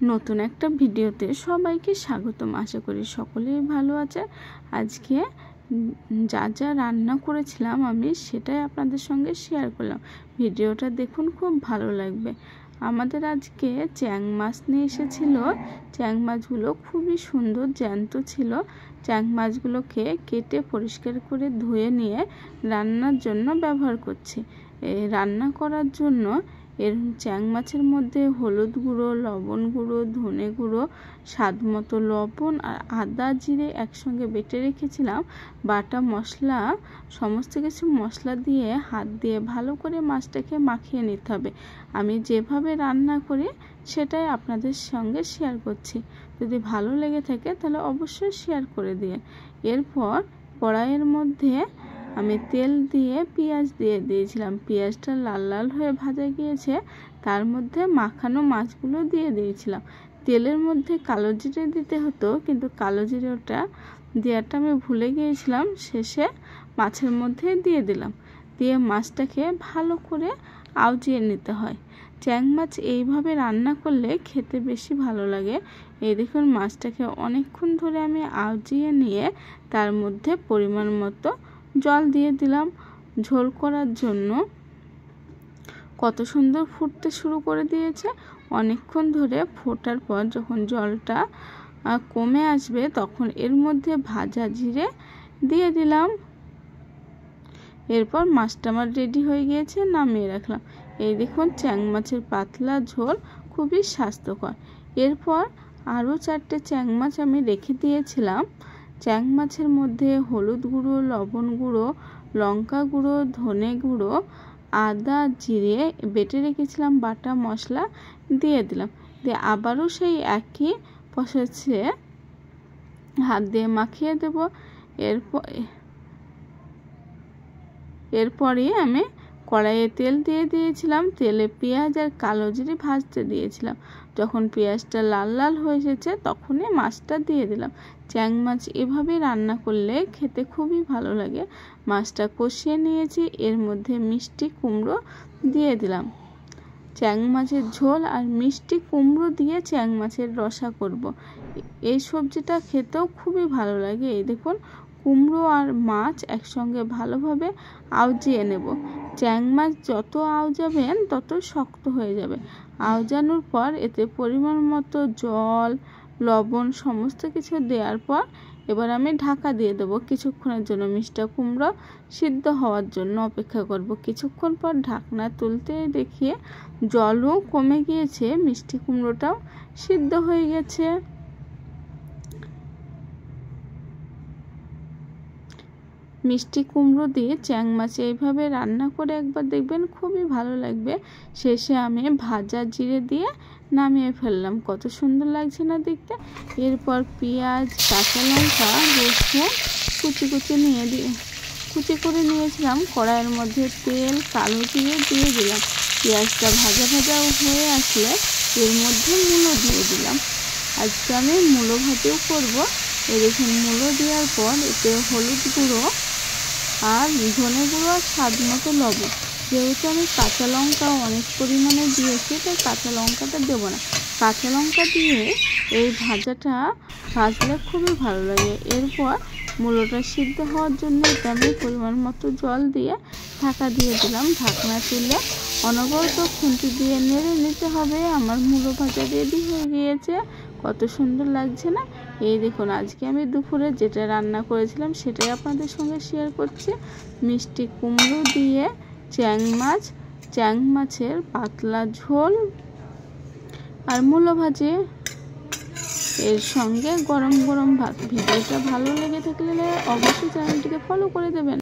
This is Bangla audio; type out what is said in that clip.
নতুন একটা ভিডিওতে সবাইকে স্বাগতম। আশা করি সকলেই ভালো আছে। আজকে যা যা রান্না করেছিলাম আমি সেটাই আপনাদের সঙ্গে শেয়ার করলাম। ভিডিওটা দেখুন, খুব ভালো লাগবে। আমাদের আজকে চ্যাং মাছ নিয়ে এসেছিল। চ্যাং মাছগুলো খুবই সুন্দর জ্যান্ত ছিল। চ্যাং মাছগুলোকে কেটে পরিষ্কার করে ধুয়ে নিয়ে রান্নার জন্য ব্যবহার করছি। রান্না করার জন্য এর চ্যাং মাছের মধ্যে হলুদ গুঁড়ো, লবণ গুঁড়ো, ধনে গুঁড়ো, স্বাদ মতো লবণ আর আদা জিরে একসঙ্গে বেটে রেখেছিলাম। বাটা মশলা, সমস্ত কিছু মশলা দিয়ে হাত দিয়ে ভালো করে মাছটাকে মাখিয়ে নিতে হবে। আমি যেভাবে রান্না করি সেটাই আপনাদের সঙ্গে শেয়ার করছি। যদি ভালো লেগে থাকে তাহলে অবশ্যই শেয়ার করে দিন। এরপর কড়াইয়ের মধ্যে আমি তেল দিয়ে পেঁয়াজ দিয়ে দিয়েছিলাম। পেঁয়াজটা লাল লাল হয়ে ভাজা গিয়েছে, তার মধ্যে মাখানো মাছগুলো দিয়ে দিয়েছিলাম। তেলের মধ্যে কালো জিরে দিতে হতো, কিন্তু কালো জিরেটা দেওয়াটা আমি ভুলে গিয়েছিলাম। শেষে মাছের মধ্যে দিয়ে দিলাম। দিয়ে মাছটাকে ভালো করে আউজিয়ে নিতে হয়। চ্যাং মাছ এইভাবে রান্না করলে খেতে বেশি ভালো লাগে। এই দেখুন, মাছটাকে অনেকক্ষণ ধরে আমি আউজিয়ে নিয়ে তার মধ্যে পরিমাণ মতো জল দিয়ে দিলাম ঝোল করার জন্য। কত সুন্দর ফুটতে শুরু করে দিয়েছে। অনেকক্ষণ ধরে ফোটার পর যখন জলটা কমে আসবে তখন এর মধ্যে ভাজা জিরে দিয়ে দিলাম। এরপর মাছটা আমার রেডি হয়ে গিয়েছে, নামিয়ে রাখলাম। এই দেখুন, চ্যাং মাছের পাতলা ঝোল খুবই স্বাস্থ্যকর। এরপর আরও 4টে চ্যাং মাছ আমি রেখে দিয়েছিলাম। চ্যাং মাছের মধ্যে হলুদ গুঁড়ো, লবণ গুঁড়ো, লঙ্কা গুঁড়ো, ধনে গুঁড়ো, আদা জিরে বেটে রেখেছিলাম, বাটা মশলা দিয়ে দিলাম। দিয়ে আবারও সেই একই প্রসেসে হাত দিয়ে মাখিয়ে দেব। এরপরে আমি কড়াইয়ে তেল দিয়ে দিয়েছিলাম। তেলে পেঁয়াজ আর কালো জিরে ভাজতে দিয়েছিলাম। যখন পেঁয়াজটা লাল লাল হয়ে এসেছে তখনই মাছটা দিয়ে দিলাম। চ্যাং মাছ এভাবে রান্না করলে খেতে খুবই ভালো লাগে। মাছটা কষিয়ে নিয়েছি, এর মধ্যে মিষ্টি কুমড়ো দিয়ে দিলাম। চ্যাং মাছের ঝোল আর মিষ্টি কুমড়ো দিয়ে চ্যাং মাছের রসা করব। এই সবজিটা খেতেও খুবই ভালো লাগে। এই দেখুন, কুমড়ো আর মাছ একসঙ্গে ভালোভাবে আউজিয়ে নেব। চ্যাং মাছ যত আউজাবেন তত শক্ত হয়ে যাবে। আউজানোর পর এতে পরিমাণ মতো জল, লবণ সমস্ত কিছু দেওয়ার পর এবার আমি ঢাকা দিয়ে দেবো কিছুক্ষণের জন্য। মিষ্টি কুমড়ো সিদ্ধ হওয়ার জন্য অপেক্ষা করব। কিছুক্ষণ পর ঢাকনা তুলতে দেখিয়ে জলও কমে গিয়েছে, মিষ্টি কুমড়োটাও সিদ্ধ হয়ে গেছে। মিষ্টি কুমড়ো দিয়ে চ্যাং মাছ এইভাবে রান্না করে একবার দেখবেন, খুবই ভালো লাগবে। শেষে আমি ভাজা জিরে দিয়ে নামিয়ে ফেললাম। কত সুন্দর লাগছে না দেখতে। এরপর পেঁয়াজ, কাঁচা লঙ্কা, রসুন কুচি করে নিয়েছিলাম। কড়াইয়ের মধ্যে তেল, কালো জিরে দিয়ে দিলাম। পেঁয়াজটা ভাজা ভাজা হয়ে আসলে এর মধ্যে মূলো দিয়ে দিলাম। আজকে আমি মূলো ভাতেও করবো। এই দেখুন, মূলো দেওয়ার পর এতে হলুদ গুঁড়ো আর ধনে গুঁড়ো আর স্বাদ মতো লবণ। যেহেতু আমি কাঁচা লঙ্কা অনেক পরিমাণে দিয়েছি তাই কাঁচা লঙ্কাটা দেবো না। কাঁচা লঙ্কা দিয়ে এই ভাজাটা ভাজলে খুবই ভালো লাগে। এরপর মূলোটা সিদ্ধ হওয়ার জন্য আমি পরিমাণ মতো জল দিয়ে ঢাকা দিয়ে দিলাম। ঢাকনা তুলে অনবরত খুন্তি দিয়ে নেড়ে নিতে হবে। আমার মূলো ভাজা রেডি হয়ে গিয়েছে। কত সুন্দর লাগছে না? এই দেখুন, আজকে আমি দুপুরে যেটা রান্না করেছিলাম সেটাই আপনাদের সঙ্গে শেয়ার করছি। মিষ্টি কুমড়ো দিয়ে চ্যাং মাছের পাতলা ঝোল আর মূলো ভাজি, এর সঙ্গে গরম গরম ভাত। ভিডিওটা ভালো লেগে থাকলে অবশ্যই চ্যানেলটিকে ফলো করে দেবেন।